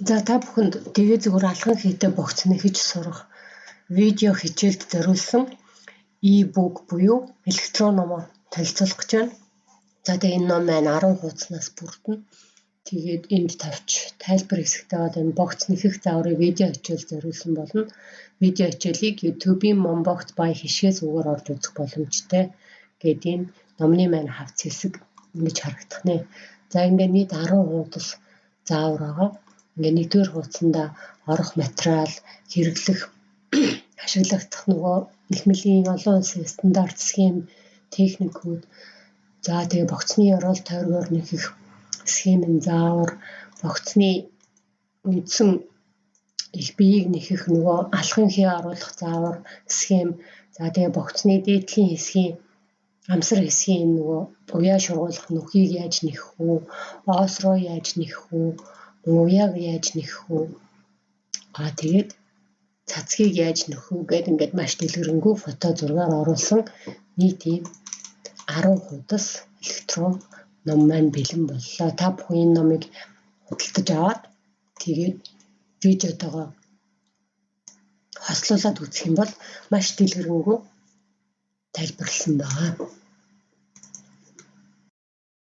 За та бүхэнд тэгээ зүгээр алхан хийтэй богцны хийж сурах видео хичээлд зориулсан e-book буюу электрон номоор танилцуулах гэж байна. За тэгээ энэ ном маань 10 хуудаснаас бүрдэнэ. Тэгээд энд тавьч тайлбар хэсэгтээ энэ богц нэхэх зааврын видео хичээл зориулсан болно. Видео хичээлийг YouTube-ийн Mombox by хишгээс үгээр орж үзэх боломжтой гэдэг энэ номны маань хавц хэсэг ингэж харагдах нэ. За ингээд нийт 10 хуудас заавар байгаа. Ингээд нэгдүгээр хуудсанда орох материал, хэрэглэх, ашиглагдах нөгөө нэхмэлийн олон улсын стандарт схем, техникүүд, за тэгээ богцны орол тойргоор нэхэх схемийн заавар, богцны үндсэн их биеийг нэхэх нөгөө алхам хий оруулах заавар, схем, за тэгээ богцны дээдлийн хэсгийн амсар хэсгийн нөгөө уяа шургуулах нүхийг яаж нэхэх үү, оос руу яаж нэхэх үү, уяаг яаж нэхэх үү, тэгээд цацгийг яаж нөхөх үү гэдэг ингээд маш дэлгэрэнгүй фото зургаар оруулсан нийт 10 хуудас электрон ном маань бэлэн боллоо. Та бүхэн энэ номыг худалдаж аваад тэгээд видеотойгоо хослуулад үзэх юм бол маш дэлгэрэнгүй тайлбарлсан байгаа.